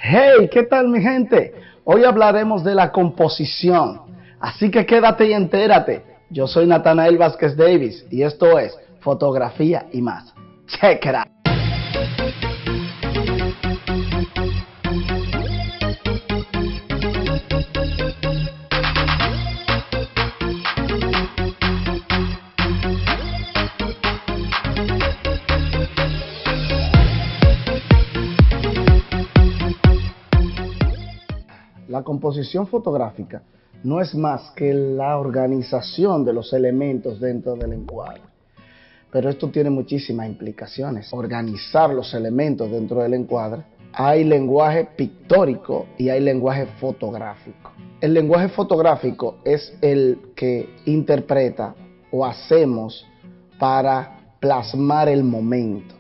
Hey, ¿qué tal mi gente? Hoy hablaremos de la composición, así que quédate y entérate. Yo soy Natanael Vázquez Davis y esto es Fotografía y Más. Check it out. La composición fotográfica no es más que la organización de los elementos dentro del encuadre. Pero esto tiene muchísimas implicaciones. Organizar los elementos dentro del encuadre. Hay lenguaje pictórico y hay lenguaje fotográfico. El lenguaje fotográfico es el que interpreta o hacemos para plasmar el momento.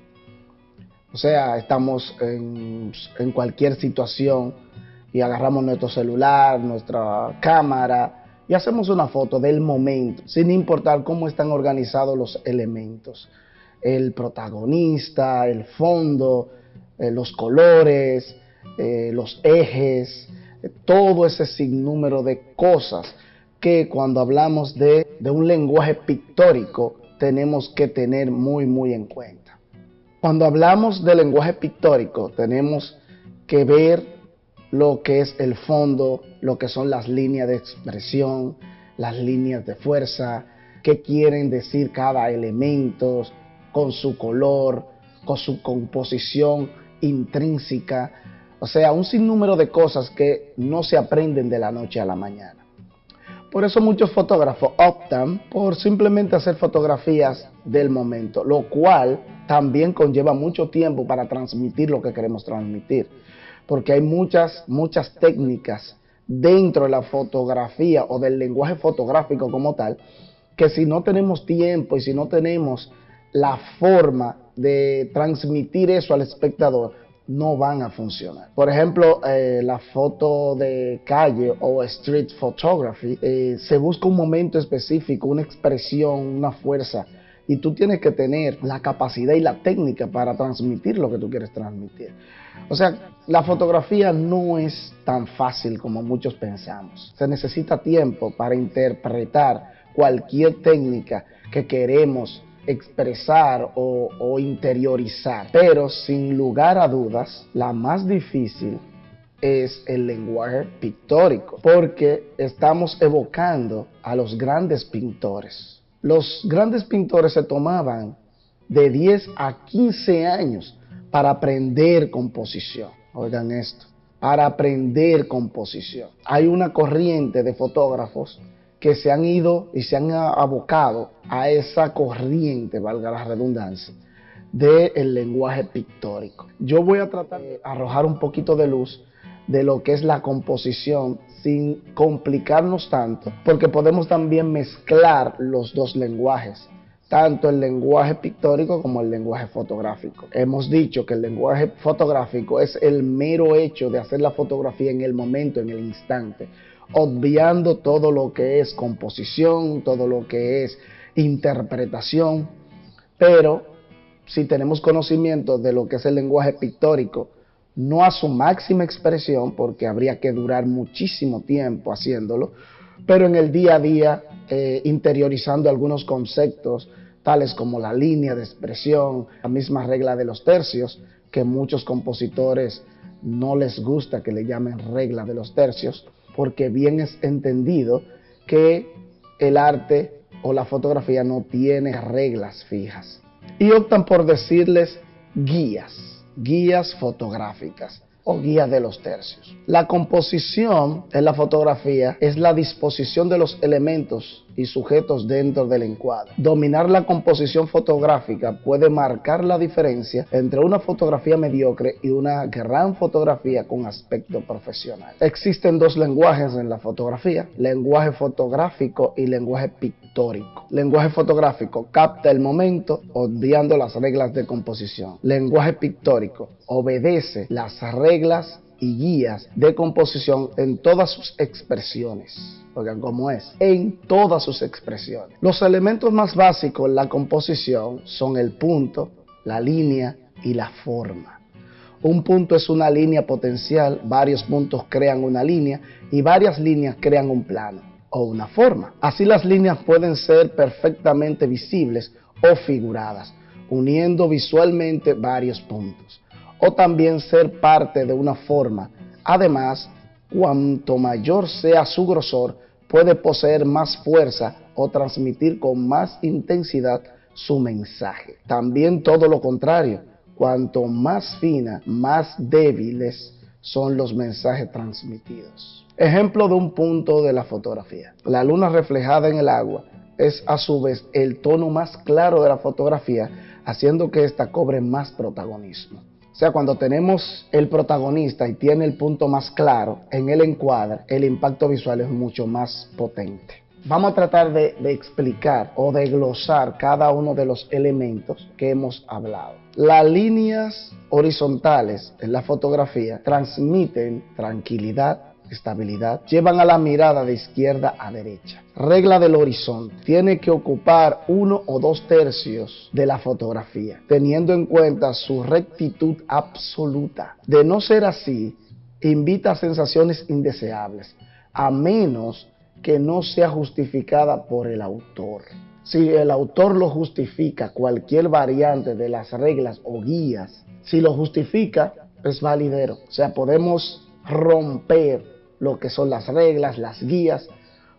O sea, estamos en cualquier situación y agarramos nuestro celular, nuestra cámara y hacemos una foto del momento, sin importar cómo están organizados los elementos. El protagonista, el fondo, los colores, los ejes, todo ese sinnúmero de cosas que cuando hablamos de un lenguaje pictórico tenemos que tener muy en cuenta. Cuando hablamos de lenguaje pictórico tenemos que ver lo que es el fondo, lo que son las líneas de expresión, las líneas de fuerza, qué quieren decir cada elemento con su color, con su composición intrínseca. O sea, un sinnúmero de cosas que no se aprenden de la noche a la mañana. Por eso muchos fotógrafos optan por simplemente hacer fotografías del momento, lo cual también conlleva mucho tiempo para transmitir lo que queremos transmitir. Porque hay muchas técnicas dentro de la fotografía o del lenguaje fotográfico como tal, que si no tenemos tiempo y si no tenemos la forma de transmitir eso al espectador, no van a funcionar. Por ejemplo, la foto de calle o street photography, se busca un momento específico, una expresión, una fuerza, y tú tienes que tener la capacidad y la técnica para transmitir lo que tú quieres transmitir. O sea, la fotografía no es tan fácil como muchos pensamos. Se necesita tiempo para interpretar cualquier técnica que queremos expresar o interiorizar. Pero sin lugar a dudas, la más difícil es el lenguaje pictórico, porque estamos evocando a los grandes pintores. Los grandes pintores se tomaban de 10 a 15 años para aprender composición. Oigan esto, para aprender composición. Hay una corriente de fotógrafos que se han ido y se han abocado a esa corriente, valga la redundancia, del lenguaje pictórico. Yo voy a tratar de arrojar un poquito de luz de lo que es la composición sin complicarnos tanto, porque podemos también mezclar los dos lenguajes, tanto el lenguaje pictórico como el lenguaje fotográfico. Hemos dicho que el lenguaje fotográfico es el mero hecho de hacer la fotografía en el momento, en el instante, obviando todo lo que es composición, todo lo que es interpretación. Pero si tenemos conocimiento de lo que es el lenguaje pictórico, no a su máxima expresión, porque habría que durar muchísimo tiempo haciéndolo, pero en el día a día, interiorizando algunos conceptos, tales como la línea de expresión, la misma regla de los tercios, que muchos compositores no les gusta que le llamen regla de los tercios, porque bien es entendido que el arte o la fotografía no tiene reglas fijas. Y optan por decirles guías fotográficas o guías de los tercios. La composición en la fotografía es la disposición de los elementos y sujetos dentro del encuadre. Dominar la composición fotográfica puede marcar la diferencia entre una fotografía mediocre y una gran fotografía con aspecto profesional. Existen dos lenguajes en la fotografía: lenguaje fotográfico y lenguaje pictórico. Lenguaje fotográfico capta el momento obviando las reglas de composición. Lenguaje pictórico obedece las reglas y guías de composición en todas sus expresiones. Oigan cómo es, en todas sus expresiones. Los elementos más básicos en la composición son el punto, la línea y la forma. Un punto es una línea potencial, varios puntos crean una línea y varias líneas crean un plano o una forma. Así las líneas pueden ser perfectamente visibles o figuradas, uniendo visualmente varios puntos, o también ser parte de una forma. Además, cuanto mayor sea su grosor, puede poseer más fuerza o transmitir con más intensidad su mensaje. También todo lo contrario, cuanto más fina, más débiles son los mensajes transmitidos. Ejemplo de un punto de la fotografía. La luna reflejada en el agua es a su vez el tono más claro de la fotografía, haciendo que ésta cobre más protagonismo. O sea, cuando tenemos el protagonista y tiene el punto más claro en el encuadre, el impacto visual es mucho más potente. Vamos a tratar de explicar o de glosar cada uno de los elementos que hemos hablado. Las líneas horizontales en la fotografía transmiten tranquilidad, estabilidad, llevan a la mirada de izquierda a derecha. Regla del horizonte: tiene que ocupar 1 o 2 tercios de la fotografía, teniendo en cuenta su rectitud absoluta. De no ser así, invita a sensaciones indeseables, a menos que no sea justificada por el autor. Si el autor lo justifica, cualquier variante de las reglas o guías, si lo justifica, es validero. O sea, podemos romper lo que son las reglas, las guías,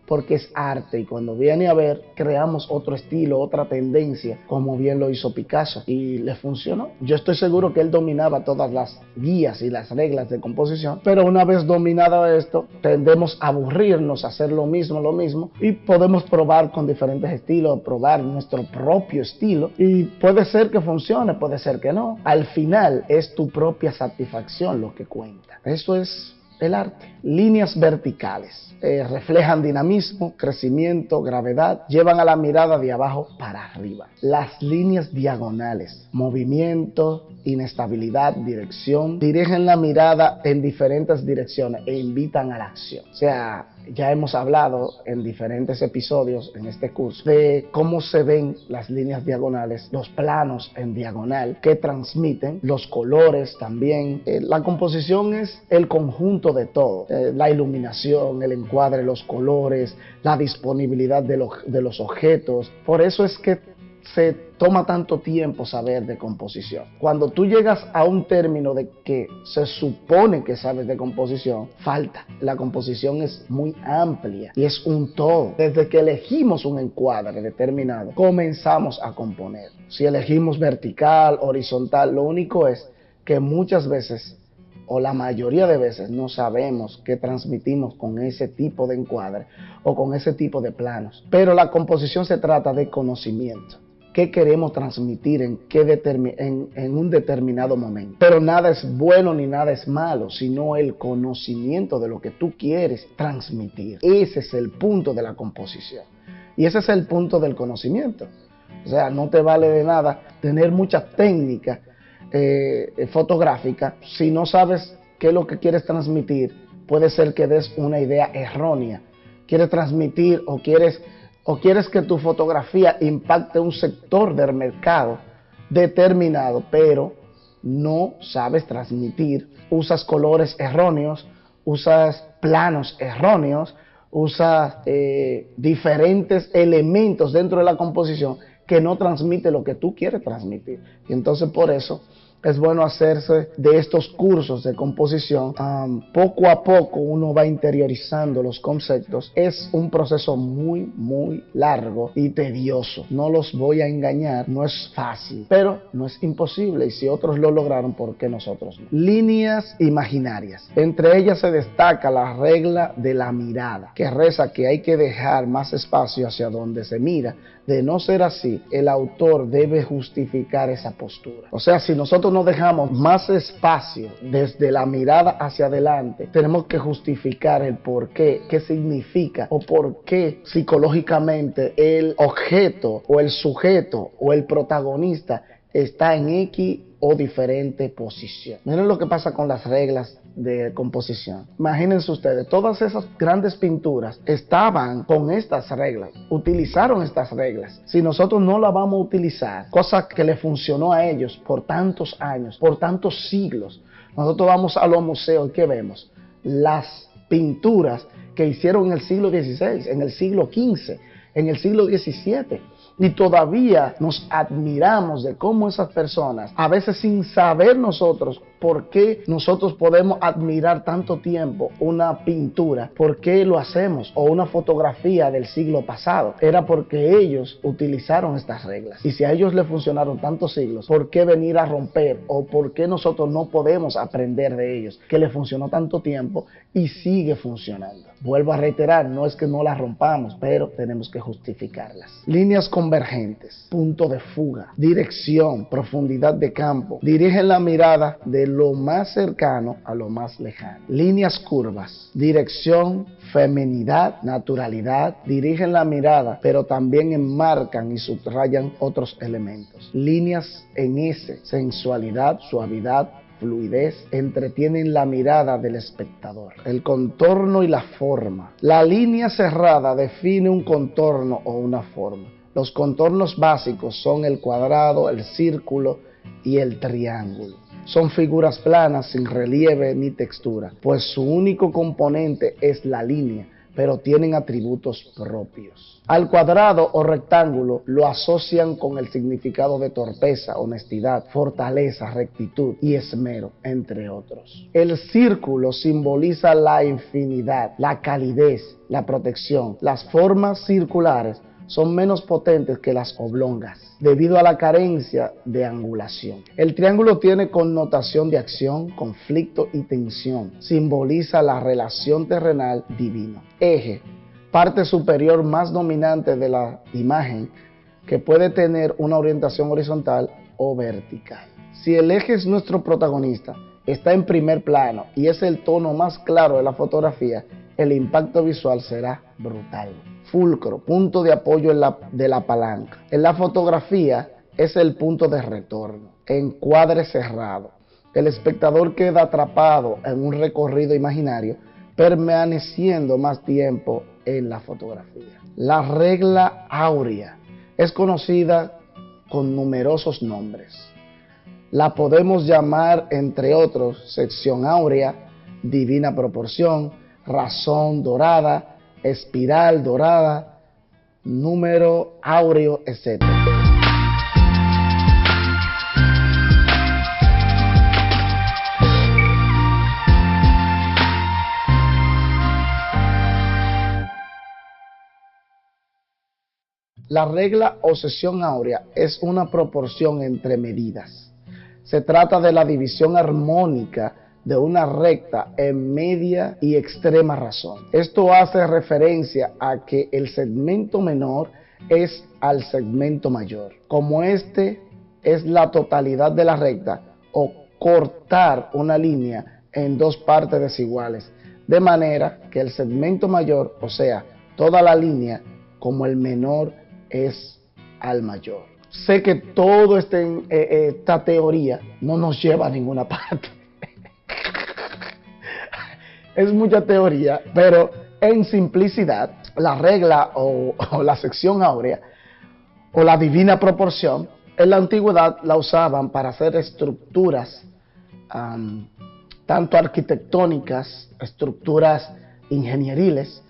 porque es arte, y cuando viene a ver, creamos otro estilo, otra tendencia, como bien lo hizo Picasso, y le funcionó. Yo estoy seguro que él dominaba todas las guías y las reglas de composición, pero una vez dominada esto, tendemos a aburrirnos, a hacer lo mismo, y podemos probar con diferentes estilos, probar nuestro propio estilo, y puede ser que funcione, puede ser que no. Al final, es tu propia satisfacción lo que cuenta. Eso es el arte. Líneas verticales reflejan dinamismo, crecimiento, gravedad, llevan a la mirada de abajo para arriba. Las líneas diagonales, movimiento, inestabilidad, dirección, dirigen la mirada en diferentes direcciones e invitan a la acción. O sea, ya hemos hablado en diferentes episodios en este curso de cómo se ven las líneas diagonales, los planos en diagonal que transmiten, los colores también. La composición es el conjunto de todo, la iluminación, el encuadre, los colores, la disponibilidad de los objetos. Por eso es que se toma tanto tiempo saber de composición. Cuando tú llegas a un término de que se supone que sabes de composición, falta. La composición es muy amplia y es un todo. Desde que elegimos un encuadre determinado, comenzamos a componer. Si elegimos vertical, horizontal, lo único es que muchas veces, o la mayoría de veces, no sabemos qué transmitimos con ese tipo de encuadre o con ese tipo de planos. Pero la composición se trata de conocimiento. ¿Qué queremos transmitir en un determinado momento? Pero nada es bueno ni nada es malo, sino el conocimiento de lo que tú quieres transmitir. Ese es el punto de la composición. Y ese es el punto del conocimiento. O sea, no te vale de nada tener mucha técnica fotográfica si no sabes qué es lo que quieres transmitir. Puede ser que des una idea errónea. Quieres transmitir o quieres que tu fotografía impacte un sector del mercado determinado, pero no sabes transmitir, usas colores erróneos, usas planos erróneos, usas diferentes elementos dentro de la composición que no transmite lo que tú quieres transmitir. Y entonces por eso es bueno hacerse de estos cursos de composición. Poco a poco uno va interiorizando los conceptos. Es un proceso muy largo y tedioso. No los voy a engañar, no es fácil, pero no es imposible. Y si otros lo lograron, ¿por qué nosotros no? Líneas imaginarias. Entre ellas se destaca la regla de la mirada, que reza que hay que dejar más espacio hacia donde se mira. De no ser así, el autor debe justificar esa postura. O sea, si nosotros no dejamos más espacio desde la mirada hacia adelante, tenemos que justificar el por qué, qué significa o por qué psicológicamente el objeto o el sujeto o el protagonista está en X o diferente posición. Miren lo que pasa con las reglas de composición. Imagínense ustedes, todas esas grandes pinturas estaban con estas reglas, utilizaron estas reglas. Si nosotros no las vamos a utilizar, cosa que le funcionó a ellos por tantos años, por tantos siglos, Nosotros vamos a los museos y ¿qué vemos? Las pinturas que hicieron en el siglo XVI, en el siglo XV, en el siglo XVII. Y todavía nos admiramos de cómo esas personas, a veces sin saber nosotros por qué nosotros podemos admirar tanto tiempo una pintura, por qué lo hacemos, o una fotografía del siglo pasado, era porque ellos utilizaron estas reglas. Y si a ellos les funcionaron tantos siglos, ¿por qué venir a romper? ¿O por qué nosotros no podemos aprender de ellos, que les funcionó tanto tiempo y sigue funcionando? Vuelvo a reiterar, no es que no las rompamos, pero tenemos que justificarlas. Líneas convergentes, punto de fuga, dirección, profundidad de campo, dirigen la mirada de lo más cercano a lo más lejano. Líneas curvas, dirección, feminidad, naturalidad, dirigen la mirada, pero también enmarcan y subrayan otros elementos. Líneas en S, sensualidad, suavidad, fluidez, entretienen la mirada del espectador. El contorno y la forma. La línea cerrada define un contorno o una forma. Los contornos básicos son el cuadrado, el círculo y el triángulo. Son figuras planas sin relieve ni textura, pues su único componente es la línea, pero tienen atributos propios. Al cuadrado o rectángulo lo asocian con el significado de torpeza, honestidad, fortaleza, rectitud y esmero, entre otros. El círculo simboliza la infinidad, la calidez, la protección. Las formas circulares son menos potentes que las oblongas, debido a la carencia de angulación. El triángulo tiene connotación de acción, conflicto y tensión. Simboliza la relación terrenal divino. Eje, parte superior más dominante de la imagen, que puede tener una orientación horizontal o vertical. Si el eje es nuestro protagonista, está en primer plano y es el tono más claro de la fotografía, el impacto visual será brutal. Fulcro, punto de apoyo de la palanca. En la fotografía es el punto de retorno. Encuadre cerrado. El espectador queda atrapado en un recorrido imaginario, permaneciendo más tiempo en la fotografía. La regla áurea es conocida con numerosos nombres. La podemos llamar, entre otros, sección áurea, divina proporción, razón dorada, espiral dorada, número áureo, etc. La regla o sección áurea es una proporción entre medidas. Se trata de la división armónica de una recta en media y extrema razón. Esto hace referencia a que el segmento menor es al segmento mayor. Como este es la totalidad de la recta, o cortar una línea en dos partes desiguales, de manera que el segmento mayor, o sea, toda la línea, como el menor es al mayor. Sé que toda esta teoría no nos lleva a ninguna parte. Es mucha teoría, pero en simplicidad, la regla o la sección áurea o la divina proporción, en la antigüedad la usaban para hacer estructuras, tanto arquitectónicas, estructuras ingenieriles,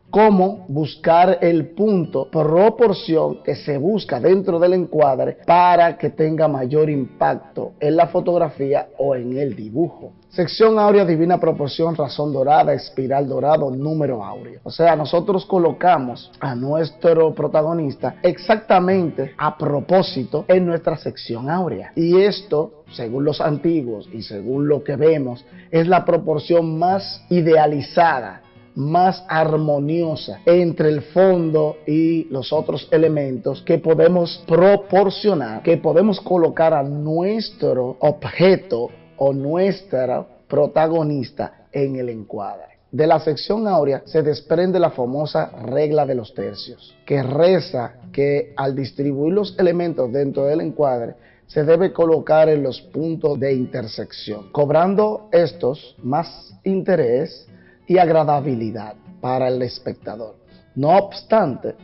como buscar el punto, proporción que se busca dentro del encuadre para que tenga mayor impacto en la fotografía o en el dibujo. Sección áurea, divina proporción, razón dorada, espiral dorado, número áureo. O sea, nosotros colocamos a nuestro protagonista exactamente a propósito en nuestra sección áurea. Y esto, según los antiguos y según lo que vemos, es la proporción más idealizada, más armoniosa entre el fondo y los otros elementos que podemos proporcionar, que podemos colocar a nuestro objeto o nuestra protagonista en el encuadre. De la sección áurea se desprende la famosa regla de los tercios, que reza que al distribuir los elementos dentro del encuadre se debe colocar en los puntos de intersección, cobrando estos más interés y agradabilidad para el espectador. No obstante,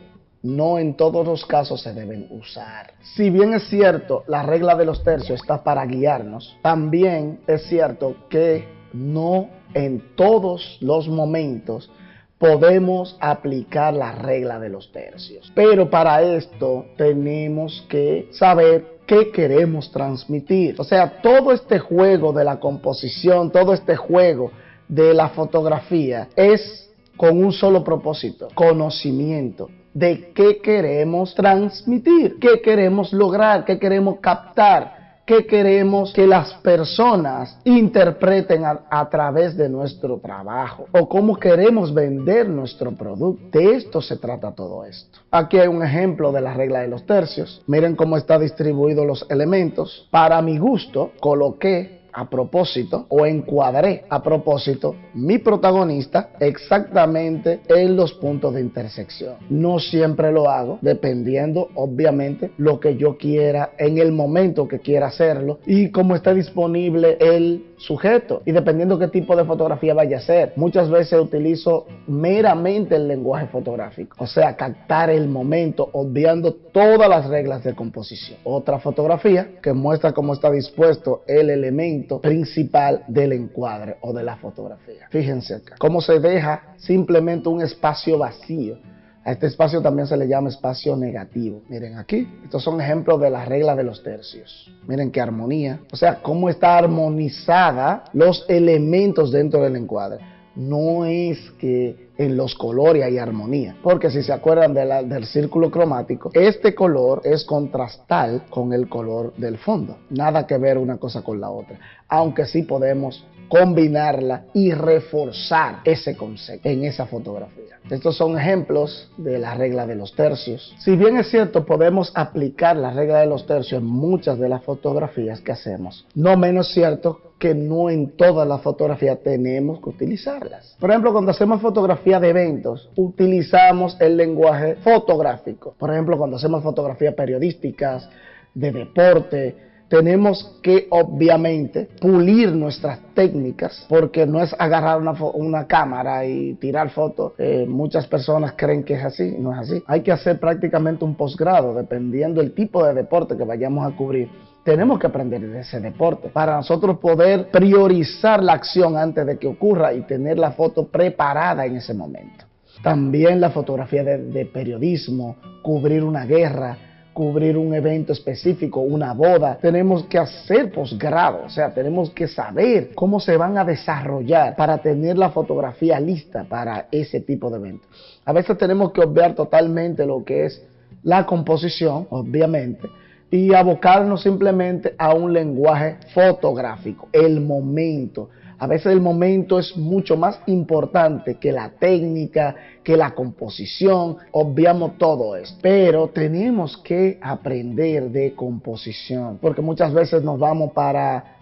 no en todos los casos se deben usar. Si bien es cierto, la regla de los tercios está para guiarnos, también es cierto que no en todos los momentos podemos aplicar la regla de los tercios. Pero para esto tenemos que saber qué queremos transmitir. O sea, todo este juego de la composición, todo este juego de la fotografía es con un solo propósito: conocimiento de qué queremos transmitir, qué queremos lograr, qué queremos captar, qué queremos que las personas interpreten a través de nuestro trabajo, o cómo queremos vender nuestro producto. De esto se trata todo esto. Aquí hay un ejemplo de la regla de los tercios. Miren cómo está distribuidos los elementos. Para mi gusto, coloqué a propósito o encuadré a propósito mi protagonista exactamente en los puntos de intersección. No siempre lo hago, dependiendo obviamente lo que yo quiera en el momento que quiera hacerlo y cómo está disponible el sujeto y dependiendo qué tipo de fotografía vaya a hacer. Muchas veces utilizo meramente el lenguaje fotográfico, o sea, captar el momento obviando todas las reglas de composición. Otra fotografía que muestra cómo está dispuesto el elemento principal del encuadre o de la fotografía. Fíjense acá, cómo se deja simplemente un espacio vacío. A este espacio también se le llama espacio negativo. Miren aquí, estos son ejemplos de la regla de los tercios. Miren qué armonía, o sea, cómo está armonizada los elementos dentro del encuadre. No es que en los colores hay armonía, porque si se acuerdan del círculo cromático, este color es contrastal con el color del fondo. Nada que ver una cosa con la otra, aunque sí podemos combinarla y reforzar ese concepto en esa fotografía. Estos son ejemplos de la regla de los tercios. Si bien es cierto, podemos aplicar la regla de los tercios en muchas de las fotografías que hacemos, no menos cierto que no en todas las fotografías tenemos que utilizarlas. Por ejemplo, cuando hacemos fotografía de eventos, utilizamos el lenguaje fotográfico. Por ejemplo, cuando hacemos fotografías periodísticas, de deporte, tenemos que obviamente pulir nuestras técnicas, porque no es agarrar una cámara y tirar fotos. Muchas personas creen que es así, no es así. Hay que hacer prácticamente un posgrado, dependiendo del tipo de deporte que vayamos a cubrir. Tenemos que aprender de ese deporte para nosotros poder priorizar la acción antes de que ocurra y tener la foto preparada en ese momento. También la fotografía de periodismo, cubrir una guerra, cubrir un evento específico, una boda. Tenemos que hacer posgrado, o sea, tenemos que saber cómo se van a desarrollar para tener la fotografía lista para ese tipo de eventos. A veces tenemos que obviar totalmente lo que es la composición, obviamente, y abocarnos simplemente a un lenguaje fotográfico, el momento. A veces el momento es mucho más importante que la técnica, que la composición. Obviamos todo esto, pero tenemos que aprender de composición, porque muchas veces nos vamos para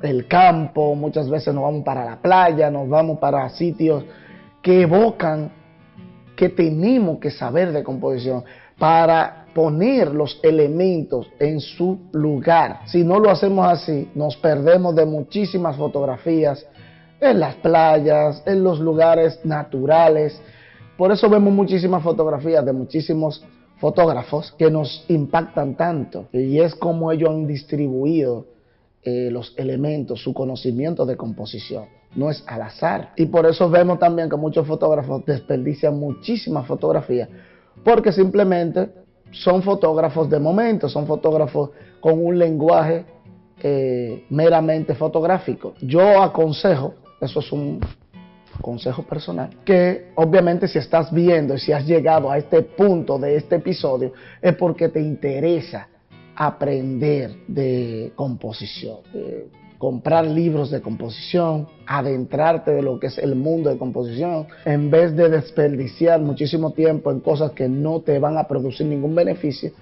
el campo, muchas veces nos vamos para la playa, nos vamos para sitios que evocan que tenemos que saber de composición para poner los elementos en su lugar. Si no lo hacemos así, nos perdemos de muchísimas fotografías en las playas, en los lugares naturales. Por eso vemos muchísimas fotografías de muchísimos fotógrafos que nos impactan tanto, y es como ellos han distribuido los elementos, su conocimiento de composición. No es al azar. Y por eso vemos también que muchos fotógrafos desperdician muchísimas fotografías, porque simplemente son fotógrafos de momento, son fotógrafos con un lenguaje meramente fotográfico. Yo aconsejo, eso es un consejo personal, que obviamente si estás viendo y si has llegado a este punto de este episodio, es porque te interesa aprender de composición. Comprar libros de composición, adentrarte de lo que es el mundo de composición, en vez de desperdiciar muchísimo tiempo en cosas que no te van a producir ningún beneficio,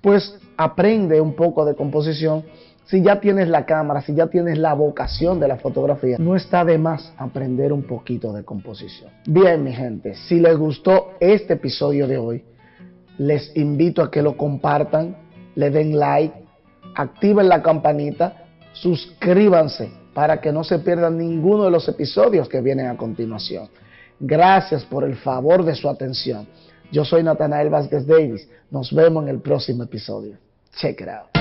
pues aprende un poco de composición. Si ya tienes la cámara, si ya tienes la vocación de la fotografía, no está de más aprender un poquito de composición. Bien, mi gente, si les gustó este episodio de hoy, les invito a que lo compartan, le den like, activen la campanita, suscríbanse para que no se pierdan ninguno de los episodios que vienen a continuación. Gracias por el favor de su atención. Yo soy Natanael Vázquez Davis. Nos vemos en el próximo episodio. Check it out.